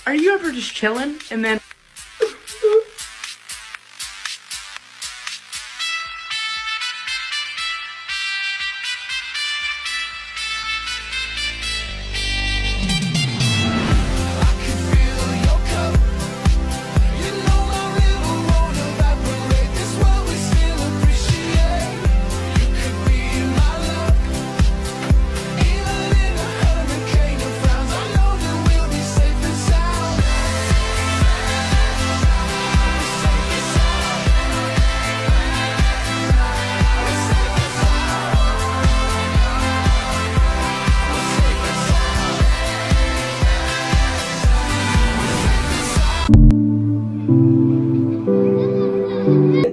Are you ever just chilling and then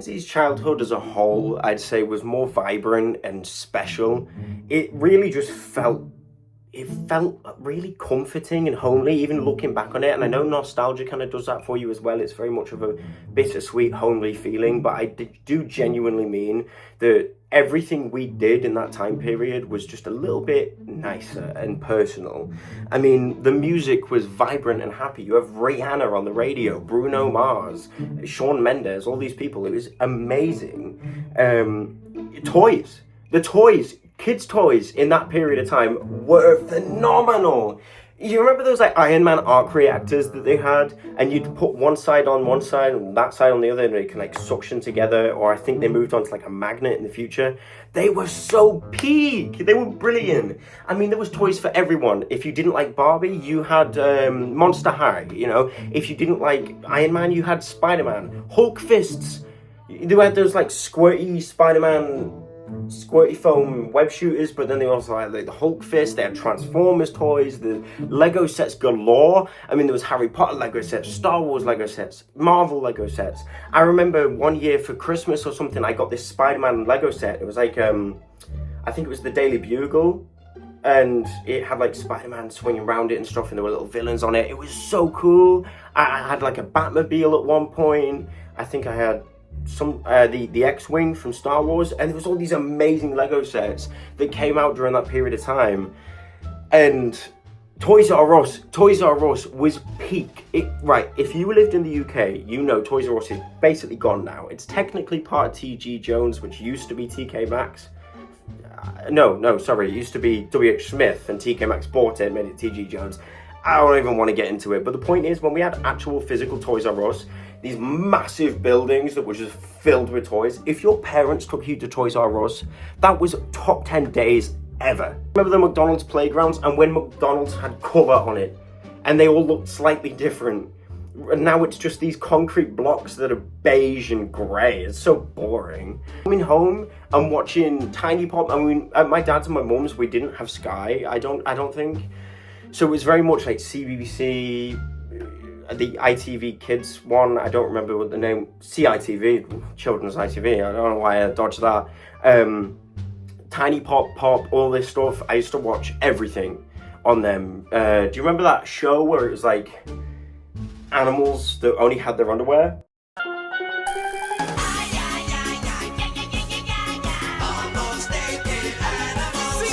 His childhood as a whole, I'd say, was more vibrant and special. It really just felt really comforting and homely, even looking back on it. And I know nostalgia kind of does that for you as well. It's very much of a bittersweet, homely feeling, but I do genuinely mean that everything we did in that time period was just a little bit nicer and personal. I mean, the music was vibrant and happy. You have Rihanna on the radio, Bruno Mars, Shawn Mendes, all these people. It was amazing. The toys, kids' toys in that period of time were phenomenal. You remember those like Iron Man arc reactors that they had, and you'd put one side on one side and that side on the other, and they can like suction together, or I think they moved on to like a magnet in the future. They were so peak. They were brilliant. I mean, there was toys for everyone. If you didn't like Barbie, you had Monster High, you know. If you didn't like Iron Man, you had Spider-Man. Hulk fists. They had those like squirty Spider-Man squirty foam web shooters, but then they also had like the Hulk fist. They had Transformers toys, the Lego sets galore. I mean, there was Harry Potter Lego sets, Star Wars Lego sets, Marvel Lego sets. I remember one year for Christmas or something, I got this Spider-Man Lego set. It was like I think it was the Daily Bugle, and it had like Spider-Man swinging around it and stuff, and there were little villains on it. It was so cool. I had like a Batmobile at one point. I think I had some the X-Wing from Star Wars, and there was all these amazing Lego sets that came out during that period of time. And Toys R Us was peak. Right, if you lived in the UK, you know Toys R Us is basically gone now. It's technically part of TG Jones, which used to be TK Maxx. Sorry, it used to be WH Smith, and TK Maxx bought it and made it TG Jones. I don't even want to get into it, but the point is, when we had actual physical Toys R Us, these massive buildings that were just filled with toys, if your parents took you to Toys R Us, that was top 10 days ever. Remember the McDonald's playgrounds, and when McDonald's had cover on it, and they all looked slightly different, and now it's just these concrete blocks that are beige and grey. It's so boring. Coming home and watching Tiny Pop. I mean, at my dad's and my mum's, we didn't have Sky, I don't think. So it was very much like CBBC, the ITV Kids one, I don't remember what the name, CITV, Children's ITV, I don't know why I dodged that. Tiny Pop, all this stuff, I used to watch everything on them. Do you remember that show where it was like animals that only had their underwear?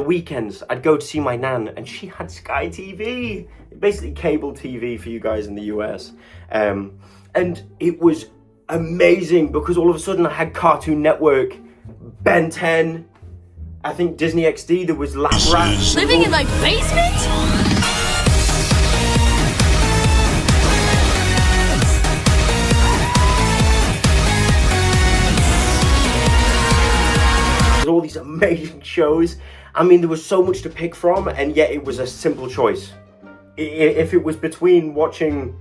Weekends, I'd go to see my nan, and she had Sky TV, basically cable TV for you guys in the US, and it was amazing because all of a sudden I had Cartoon Network, Ben 10, I think Disney XD, there was Lab Rats. Living in my basement? All these amazing shows. I mean, there was so much to pick from, and yet it was a simple choice. If it was between watching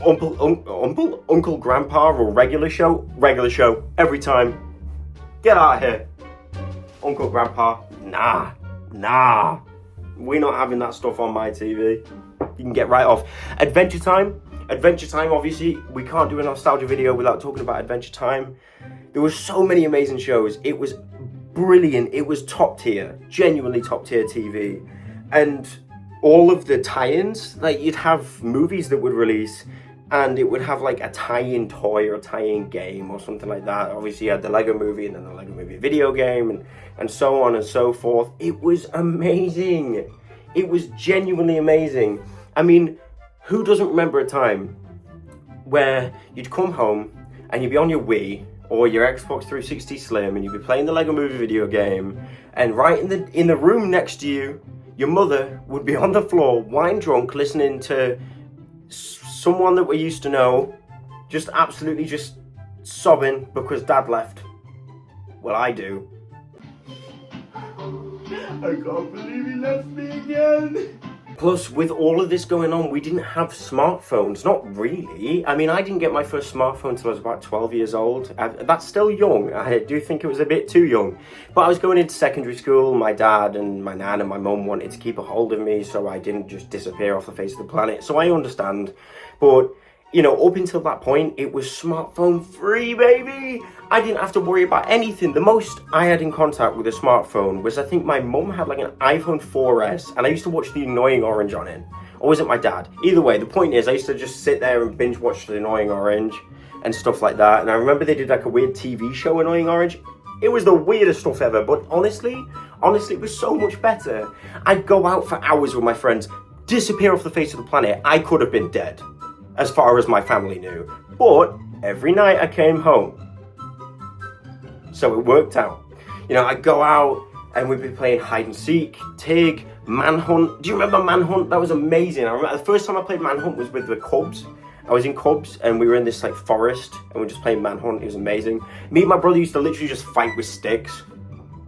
Uncle Grandpa or regular show every time. Get out of here. Uncle Grandpa, nah. We're not having that stuff on my TV. You can get right off. Adventure Time, obviously, we can't do a nostalgia video without talking about Adventure Time. There were so many amazing shows. It was brilliant. It was top tier, genuinely top tier TV. And all of the tie-ins, like you'd have movies that would release and it would have like a tie-in toy or a tie-in game or something like that. Obviously you had the Lego movie and then the Lego movie video game and so on and so forth. It was amazing. It was genuinely amazing. I mean, Who doesn't remember a time where you'd come home and you'd be on your Wii or your Xbox 360 Slim and you'd be playing the Lego Movie video game, and right in the room next to you, your mother would be on the floor, wine drunk, listening to someone that we used to know, just absolutely just sobbing because dad left. Well, I do. I can't believe he left me again. Plus, with all of this going on, we didn't have smartphones. Not really. I mean, I didn't get my first smartphone until I was about 12 years old. That's still young. I do think it was a bit too young. But I was going into secondary school. My dad and my nan and my mum wanted to keep a hold of me so I didn't just disappear off the face of the planet. So I understand. But, you know, up until that point, it was smartphone free, baby. I didn't have to worry about anything. The most I had in contact with a smartphone was, I think my mum had like an iPhone 4S, and I used to watch The Annoying Orange on it. Or was it my dad? Either way, the point is I used to just sit there and binge watch The Annoying Orange and stuff like that. And I remember they did like a weird TV show, Annoying Orange. It was the weirdest stuff ever, but honestly, it was so much better. I'd go out for hours with my friends, disappear off the face of the planet. I could have been dead, as far as my family knew. But every night I came home. So it worked out. You know, I'd go out and we'd be playing hide and seek, Tig, Manhunt. Do you remember Manhunt? That was amazing. I remember the first time I played Manhunt was with the Cubs. I was in Cubs and we were in this like forest and we were just playing Manhunt. It was amazing. Me and my brother used to literally just fight with sticks.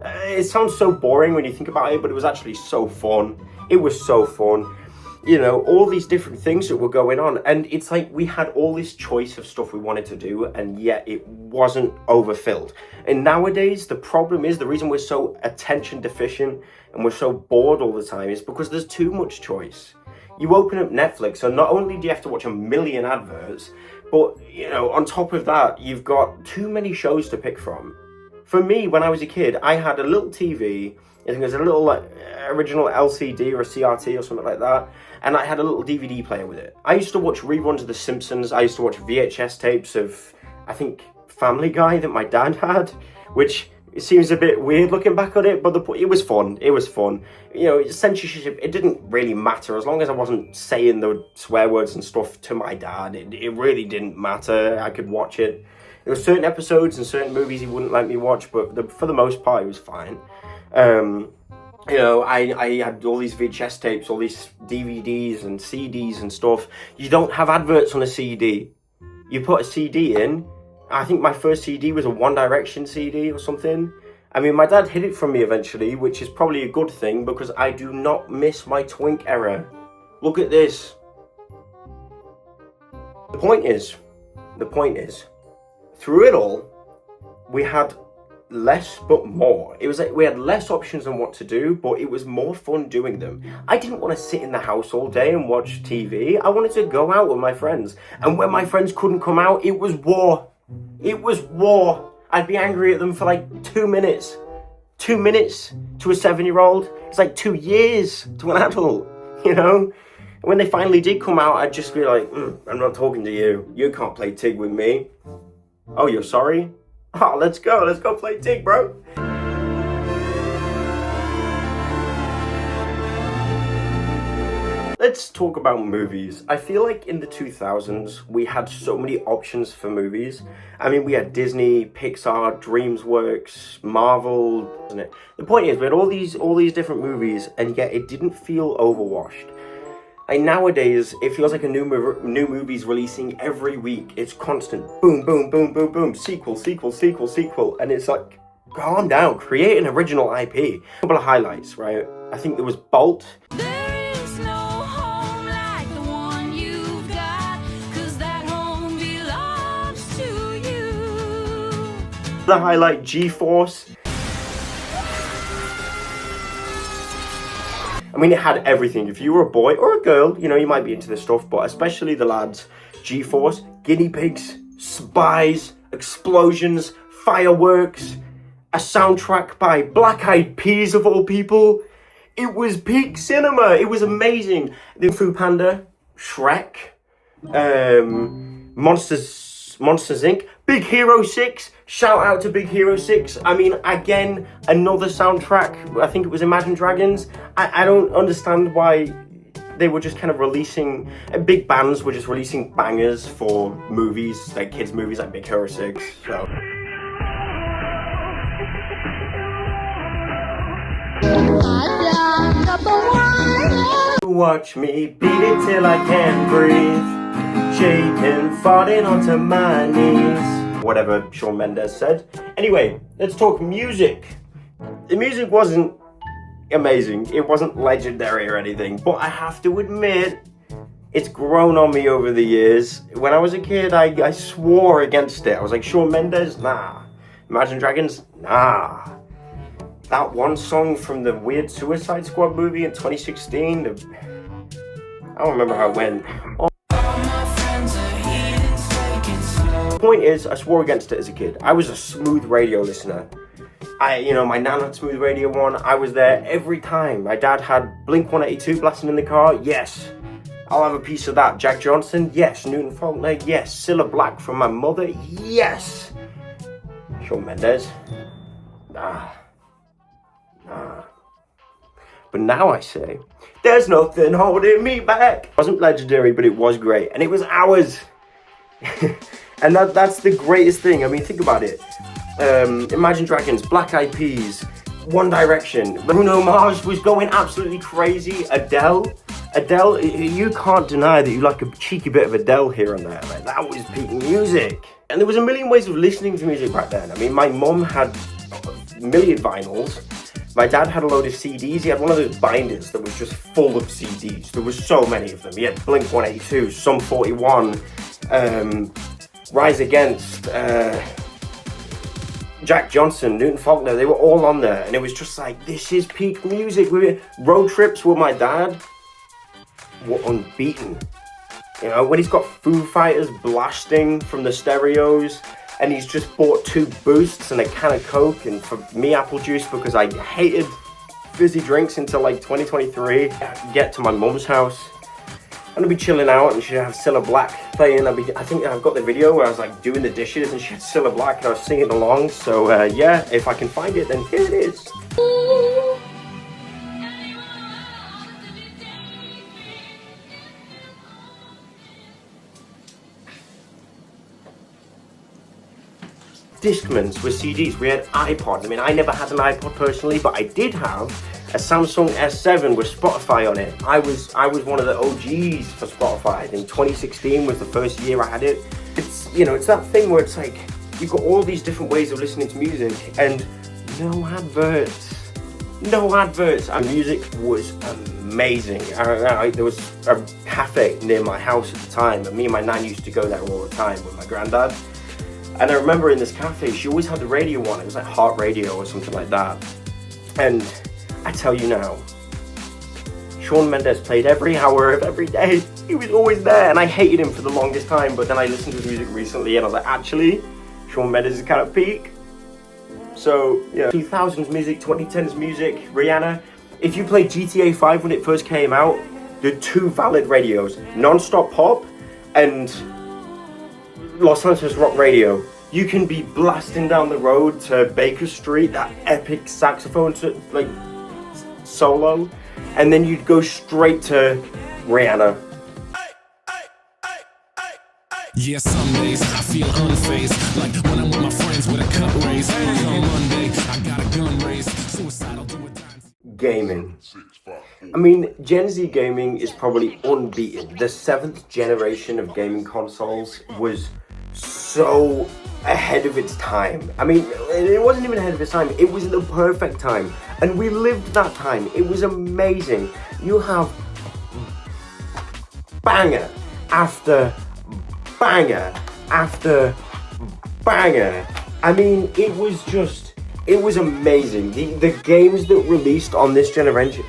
It sounds so boring when you think about it, but it was actually so fun. It was so fun. You know, all these different things that were going on, and it's like we had all this choice of stuff we wanted to do, and yet it wasn't overfilled. And nowadays, the problem is, the reason we're so attention deficient and we're so bored all the time is because there's too much choice. You open up Netflix, and not only do you have to watch a million adverts, but, you know, on top of that, you've got too many shows to pick from. For me, when I was a kid, I had a little TV, I think it was a little like original LCD or a CRT or something like that, and I had a little DVD player with it. I used to watch reruns of The Simpsons. I used to watch VHS tapes of, I think, Family Guy that my dad had, which seems a bit weird looking back on it, but it was fun. It was fun. You know, censorship, it didn't really matter. As long as I wasn't saying the swear words and stuff to my dad, it really didn't matter. I could watch it. There were certain episodes and certain movies he wouldn't let me watch, but for the most part, it was fine. You know, I had all these VHS tapes, all these DVDs and CDs and stuff. You don't have adverts on a CD. You put a CD in. I think my first CD was a One Direction CD or something. I mean, my dad hid it from me eventually, which is probably a good thing because I do not miss my Twink era. Look at this. The point is, through it all, we had less but more. It was like we had less options on what to do, but it was more fun doing them. I didn't want to sit in the house all day and watch TV. I wanted to go out with my friends. And when my friends couldn't come out, it was war. It was war. I'd be angry at them for like 2 minutes. 2 minutes to a 7-year-old. It's like 2 years to an adult, you know? And when they finally did come out, I'd just be like, I'm not talking to you. You can't play Tig with me. Oh, you're sorry? Oh, let's go play Tig, bro. Let's talk about movies. I feel like in the 2000s, we had so many options for movies. I mean, we had Disney, Pixar, DreamWorks, Marvel, isn't it? The point is, we had all these different movies, and yet it didn't feel overwashed. And nowadays, it feels like a new movie's releasing every week. It's constant boom, boom, boom, boom, boom, sequel. And it's like, calm down, create an original IP. A couple of highlights, right? I think there was Bolt. There is no home like the one you've got, 'cause that home belongs to you. The highlight, G-Force. I mean, it had everything. If you were a boy or a girl, you know, you might be into this stuff, but especially the lads. G-Force, guinea pigs, spies, explosions, fireworks, a soundtrack by Black Eyed Peas of all people. It was peak cinema. It was amazing. The Fu Panda, Shrek, Monsters Inc., Big Hero 6. Shout out to Big Hero 6. I mean, again, another soundtrack. I think it was Imagine Dragons. I don't understand why they were just kind of releasing, big bands were just releasing bangers for movies, like kids movies like Big Hero 6, so. Watch me beat it till I can't breathe, shaking, falling onto my knees. Whatever Shawn Mendes said. Anyway, let's talk music. The music wasn't amazing, it wasn't legendary or anything, but I have to admit, it's grown on me over the years. When I was a kid, I swore against it. I was like, Shawn Mendes? Nah. Imagine Dragons? Nah. That one song from the weird Suicide Squad movie in 2016, I don't remember how it went. The point is, I swore against it as a kid. I was a smooth radio listener. My nan had smooth radio on. I was there every time. My dad had Blink 182 blasting in the car. Yes. I'll have a piece of that. Jack Johnson. Yes. Newton Faulkner. Yes. Cilla Black from my mother. Yes. Shawn Mendes. Nah. But now I say, there's nothing holding me back. It wasn't legendary, but it was great. And it was ours. And that's the greatest thing. I mean, think about it. Imagine Dragons, Black Eyed Peas, One Direction, Bruno Mars was going absolutely crazy. Adele, you can't deny that you like a cheeky bit of Adele here and there. Like, that was peak music. And there was a million ways of listening to music back then. I mean, my mum had a million vinyls. My dad had a load of CDs. He had one of those binders that was just full of CDs. There was so many of them. He had Blink 182, Sum 41, Rise Against, Jack Johnson, Newton Faulkner, they were all on there. And it was just like, this is peak music. Road trips with my dad were unbeaten. You know, when he's got Foo Fighters blasting from the stereos, and he's just bought 2 Boosts and a can of Coke, and for me, apple juice, because I hated fizzy drinks until like 2023. Get to my mum's house, and I'd be chilling out, and she'd have Cilla Black playing. I think I've got the video where I was like doing the dishes, and she had Cilla Black, and I was singing along. So yeah, if I can find it, then here it is. Discmans with CDs, we had iPods. I mean, I never had an iPod personally, but I did have a Samsung S7 with Spotify on it. I was one of the OGs for Spotify. I think 2016 was the first year I had it. It's, it's that thing where it's like, you've got all these different ways of listening to music and no adverts. And music was amazing. There was a cafe near my house at the time, and me and my nan used to go there all the time with my granddad. And I remember in this cafe, she always had the radio on. It was like Heart Radio or something like that. And I tell you now, Shawn Mendes played every hour of every day. He was always there, and I hated him for the longest time. But then I listened to his music recently, and I was like, actually, Shawn Mendes is kind of peak. So, yeah, 2000s music, 2010s music, Rihanna. If you played GTA 5 when it first came out, there are 2 valid radios, Non-Stop Pop and Los Angeles Rock Radio. You can be blasting down the road to Baker Street, that epic saxophone solo, and then you'd go straight to Rihanna. Yeah, some days I feel unfazed, like when I'm with my friends with a cup raise. Come Monday, I got a gun raise, suicidal do a dance. Gaming. I mean, Gen Z gaming is probably unbeaten. The 7th generation of gaming consoles was so ahead of its time. I mean, it wasn't even ahead of its time, it was the perfect time. And we lived that time. It was amazing. You have banger after banger after banger. I mean, it was amazing. The games that released on this generation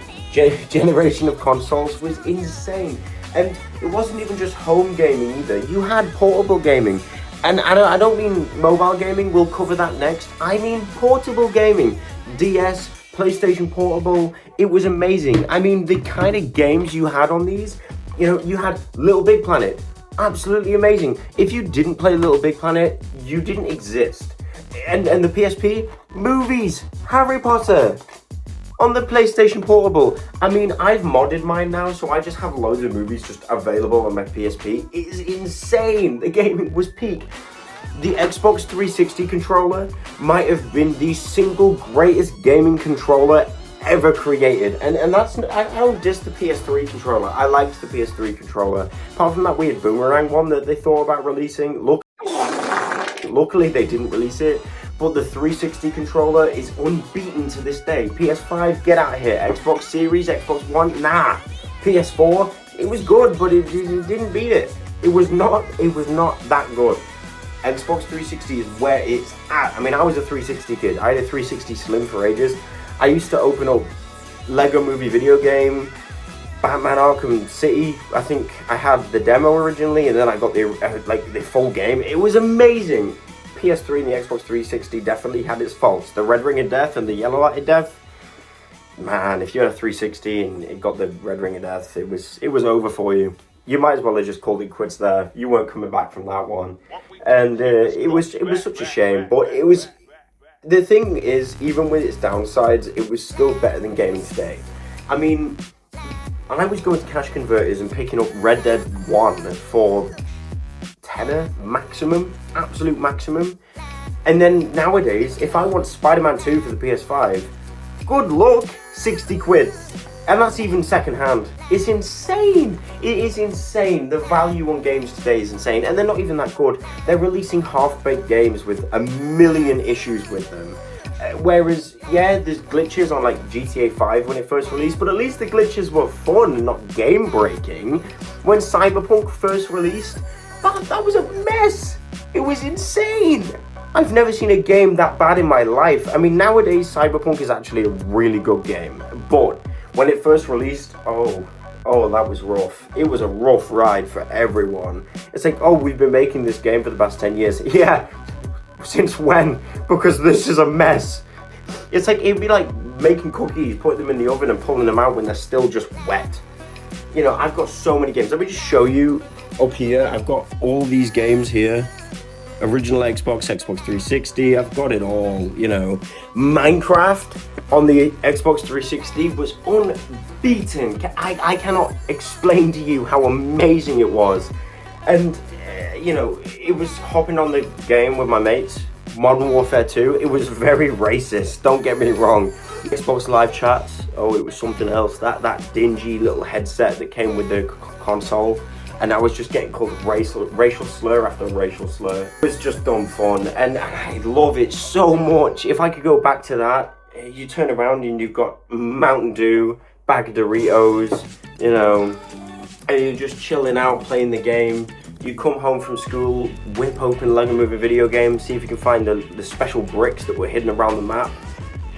of consoles was insane. And it wasn't even just home gaming either. You had portable gaming. And I don't mean mobile gaming, we'll cover that next. I mean portable gaming. DS, PlayStation Portable, it was amazing. I mean, the kind of games you had on these, you had Little Big Planet. Absolutely amazing. If you didn't play Little Big Planet, you didn't exist. And the PSP, movies, Harry Potter. on the PlayStation Portable. I mean, I've modded mine now, so I just have loads of movies just available on my PSP. It is insane. The gaming was peak. The Xbox 360 controller might have been the single greatest gaming controller ever created, and that's, I don't diss the PS3 controller. I liked the PS3 controller, apart from that weird boomerang one that they thought about releasing. Luckily they didn't release it, but the 360 controller is unbeaten to this day. PS5, get out of here. Xbox Series, Xbox One, nah. PS4, it was good, but it didn't beat it. It was not that good. Xbox 360 is where it's at. I mean, I was a 360 kid. I had a 360 Slim for ages. I used to open up Lego Movie video game, Batman Arkham City. I think I had the demo originally, and then I got the full game. It was amazing. PS3 and the Xbox 360 definitely had its faults. The Red Ring of Death and the Yellow Light of Death. Man, if you had a 360 and it got the Red Ring of Death, it was over for you. You might as well have just called it quits there. You weren't coming back from that one, and it was such a shame. But it was. The thing is, even with its downsides, it was still better than gaming today. I mean, I was going to cash converters and picking up Red Dead 1 for tenner maximum, absolute maximum. And then nowadays, if I want Spider-Man 2 for the PS5, good luck, 60 quid. And that's even second hand. It's insane. It is insane. The value on games today is insane. And they're not even that good. They're releasing half-baked games with a million issues with them. Whereas, yeah, there's glitches on like GTA 5 when it first released, but at least the glitches were fun, not game-breaking. When Cyberpunk first released, that was a mess. It was insane. I've never seen a game that bad in my life. I mean, nowadays, Cyberpunk is actually a really good game, but when it first released, oh, that was rough. It was a rough ride for everyone. It's like, oh, we've been making this game for the past 10 years. Yeah, since when? Because this is a mess. It's like, it'd be like making cookies, putting them in the oven and pulling them out when they're still just wet. You know, I've got so many games. Let me just show you up here. I've got all these games here. Original Xbox 360, I've got it all, you know. Minecraft on the Xbox 360 was unbeaten. I cannot explain to you how amazing it was. And, you know, it was hopping on the game with my mates. Modern Warfare 2, it was very racist, don't get me wrong. Xbox Live Chats, oh, it was something else. That dingy little headset that came with the console. And I was just getting called racial slur after racial slur. It was just dumb fun, and I love it so much. If I could go back to that, you turn around and you've got Mountain Dew, bag of Doritos, you know, and you're just chilling out, playing the game. You come home from school, whip open Lego Movie video game, see if you can find the special bricks that were hidden around the map.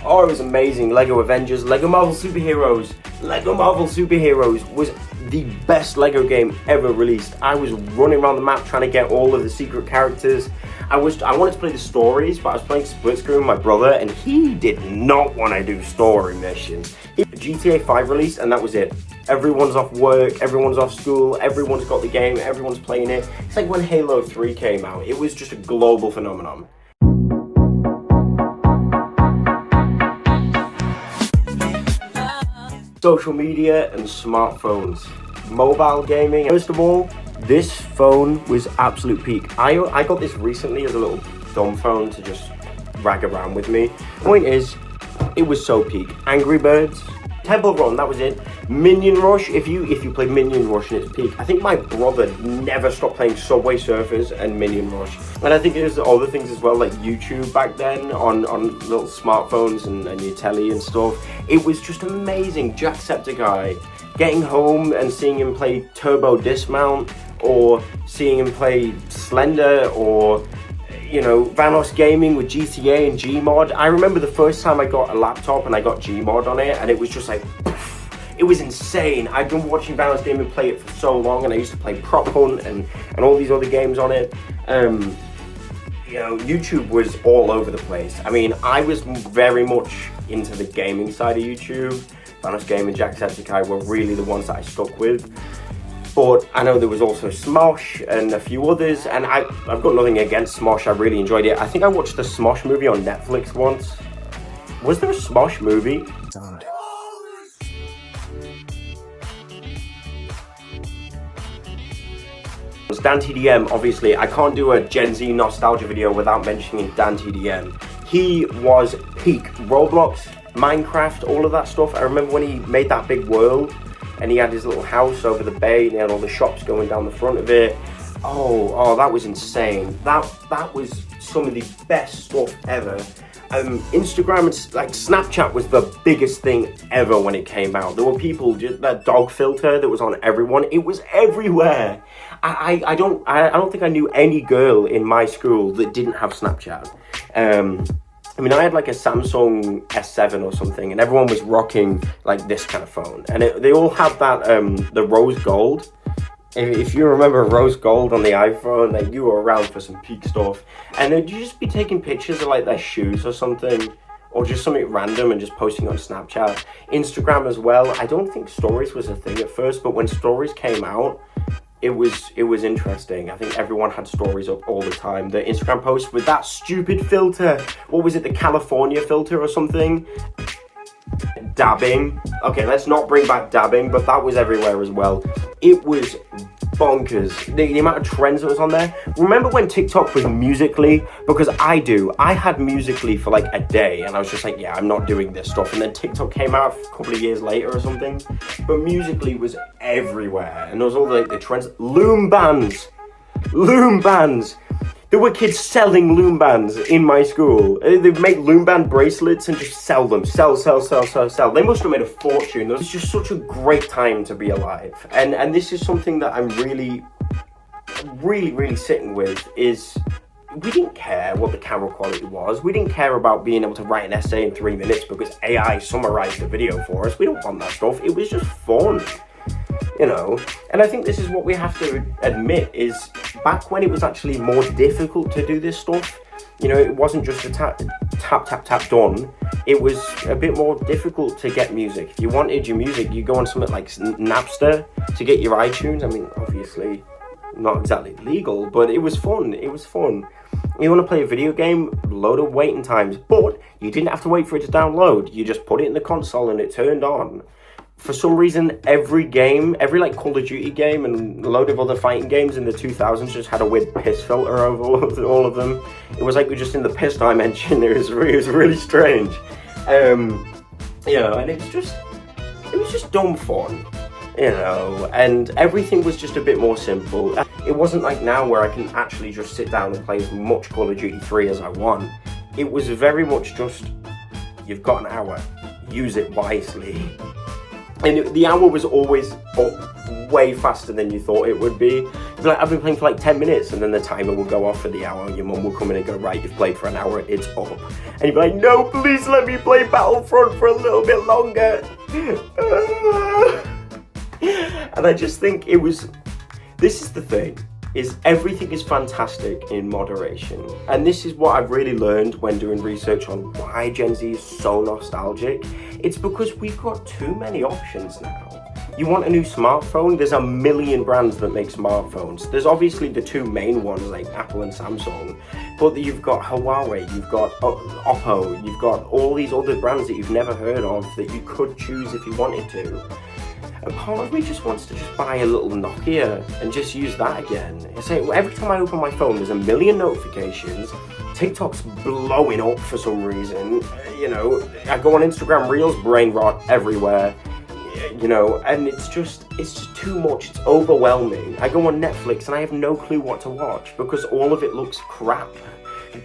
Oh, it was amazing. Lego Avengers, Lego Marvel Superheroes. Lego Marvel Superheroes was the best Lego game ever released. I was running around the map trying to get all of the secret characters. I wanted to play the stories, but I was playing split screen with my brother, and he did not want to do story missions. GTA 5 released, and that was it. Everyone's off work, everyone's off school, everyone's got the game, everyone's playing it. It's like when Halo 3 came out. It was just a global phenomenon. Social media and smartphones, mobile gaming. First of all, this phone was absolute peak. I got this recently as a little dumb phone to just rag around with me. Point is, it was so peak. Angry Birds, Temple Run, that was it. Minion Rush, if you played Minion Rush in its peak. I think my brother never stopped playing Subway Surfers and Minion Rush. And I think there's other things as well, like YouTube back then on little smartphones and your telly and stuff. It was just amazing. Jacksepticeye, getting home and seeing him play Turbo Dismount, or seeing him play Slender, or, you know, Vanos Gaming with GTA and Gmod. I remember the first time I got a laptop and I got Gmod on it, and it was just like, it was insane. I'd been watching Vanos Gaming play it for so long, and I used to play Prop Hunt and all these other games on it. You know, YouTube was all over the place. I mean, I was very much into the gaming side of YouTube. Vanos Gaming and Jacksepticeye were really the ones that I stuck with. But I know there was also Smosh and a few others, and I've got nothing against Smosh. I really enjoyed it. I think I watched the Smosh movie on Netflix once. Was there a Smosh movie? Dan TDM, obviously, I can't do a Gen Z nostalgia video without mentioning Dan TDM. He was peak Roblox, Minecraft, all of that stuff. I remember when he made that big world and he had his little house over the bay and he had all the shops going down the front of it. Oh, that was insane. That was some of the best stuff ever. Instagram and like Snapchat was the biggest thing ever when it came out. There were people, just that dog filter that was on everyone. It was everywhere. I don't think I knew any girl in my school that didn't have Snapchat. I mean, I had like a Samsung S7 or something, and everyone was rocking like this kind of phone, and they all had that the rose gold. If you remember rose gold on the iPhone, like you were around for some peak stuff. And they'd just be taking pictures of like their shoes or something, or just something random and just posting on Snapchat. Instagram as well. I don't think stories was a thing at first, but when stories came out, it was interesting. I think everyone had stories up all the time. The Instagram post with that stupid filter. What was it, the California filter or something? Dabbing. Okay, let's not bring back dabbing, but that was everywhere as well. It was bonkers. The amount of trends that was on there. Remember when TikTok was Musical.ly? Because I had Musical.ly for like a day and I was just like, yeah, I'm not doing this stuff. And then TikTok came out a couple of years later or something. But Musical.ly was everywhere. And there was all the trends. Loom bands. There were kids selling loom bands in my school. They'd make loom band bracelets and just sell them. Sell. They must have made a fortune. It was just such a great time to be alive. And this is something that I'm really sitting with is we didn't care what the camera quality was. We didn't care about being able to write an essay in 3 minutes because AI summarized the video for us. We don't want that stuff. It was just fun. You know, and I think this is what we have to admit is back when it was actually more difficult to do this stuff, you know, it wasn't just a tap done. It was a bit more difficult to get music. If you wanted your music, you go on something like Napster to get your iTunes. I mean, obviously not exactly legal, but it was fun. You want to play a video game, load of waiting times, but you didn't have to wait for it to download. You just put it in the console and it turned on. For some reason, every like Call of Duty game and a load of other fighting games in the 2000s just had a weird piss filter over all of them. It was like we're just in the piss dimension. It was really strange. You know, and it was just dumb fun, you know, and everything was just a bit more simple. It wasn't like now where I can actually just sit down and play as much Call of Duty 3 as I want. It was very much just, you've got an hour, use it wisely. And the hour was always up way faster than you thought it would be. Like, I've been playing for like 10 minutes and then the timer will go off for the hour. Your mum will come in and go, right, you've played for an hour, it's up. And you'd be like, no, please let me play Battlefront for a little bit longer. And I just think this is the thing, is everything is fantastic in moderation. And this is what I've really learned when doing research on why Gen Z is so nostalgic. It's because we've got too many options now. You want a new smartphone? There's a million brands that make smartphones. There's obviously the two main ones like Apple and Samsung, but you've got Huawei, you've got Oppo, you've got all these other brands that you've never heard of that you could choose if you wanted to. And part of me just wants to just buy a little Nokia and just use that again. It's like every time I open my phone, there's a million notifications. TikTok's blowing up for some reason. You know, I go on Instagram Reels, brain rot everywhere. You know, and it's just too much. It's overwhelming. I go on Netflix and I have no clue what to watch because all of it looks crap.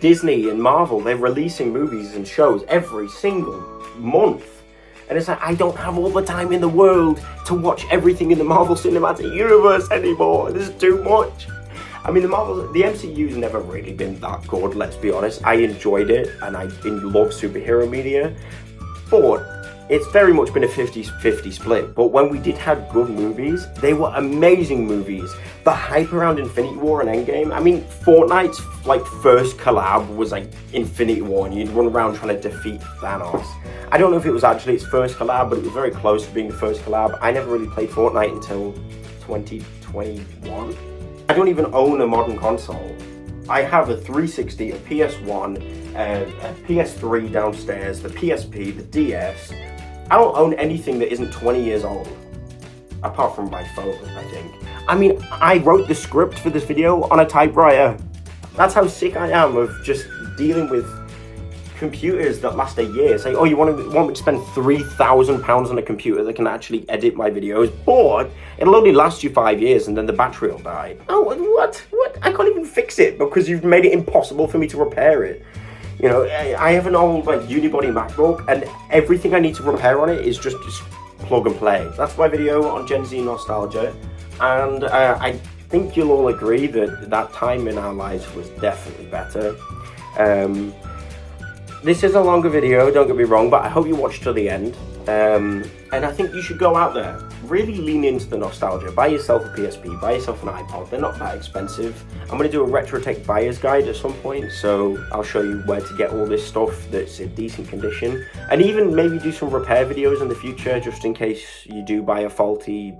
Disney and Marvel, they're releasing movies and shows every single month. And it's like, I don't have all the time in the world to watch everything in the Marvel Cinematic Universe anymore. There's too much. I mean, the MCU's never really been that good, let's be honest. I enjoyed it, and I love superhero media. But it's very much been a 50-50 split. But when we did have good movies, they were amazing movies. The hype around Infinity War and Endgame, I mean, Fortnite's like first collab was like Infinity War, and you'd run around trying to defeat Thanos. I don't know if it was actually its first collab, but it was very close to being the first collab. I never really played Fortnite until 2021. I don't even own a modern console. I have a 360, a PS1, a PS3 downstairs, the PSP, the DS. I don't own anything that isn't 20 years old. Apart from my phone, I think. I mean, I wrote the script for this video on a typewriter. That's how sick I am of just dealing with computers that last a year. Saying, oh, you want me to spend £3,000 on a computer that can actually edit my videos, but it'll only last you 5 years and then the battery will die. Oh, what? I can't even fix it because you've made it impossible for me to repair it. You know, I have an old like unibody MacBook, and everything I need to repair on it is just plug and play. That's my video on Gen Z nostalgia, and I think you'll all agree that time in our lives was definitely better. This is a longer video, don't get me wrong, but I hope you watched to the end. And I think you should go out there, really lean into the nostalgia. Buy yourself a PSP, buy yourself an iPod. They're not that expensive. I'm going to do a retro tech buyer's guide at some point, so I'll show you where to get all this stuff that's in decent condition, and even maybe do some repair videos in the future, just in case you do buy a faulty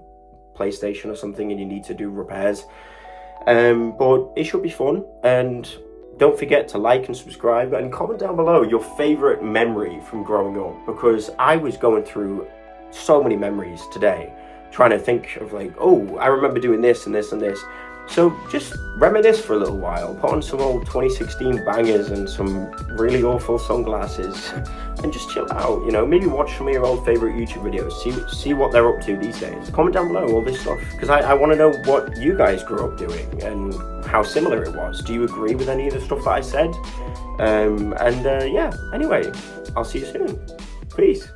PlayStation or something and you need to do repairs. But it should be fun, and don't forget to like and subscribe and comment down below your favorite memory from growing up, because I was going through so many memories today trying to think of like, oh, I remember doing this and this and this. So just reminisce for a little while, put on some old 2016 bangers and some really awful sunglasses and just chill out, you know, maybe watch some of your old favorite YouTube videos, see what they're up to these days. Comment down below all this stuff, because I want to know what you guys grew up doing and how similar it was. Do you agree with any of the stuff that I said? Yeah, anyway, I'll see you soon. Peace.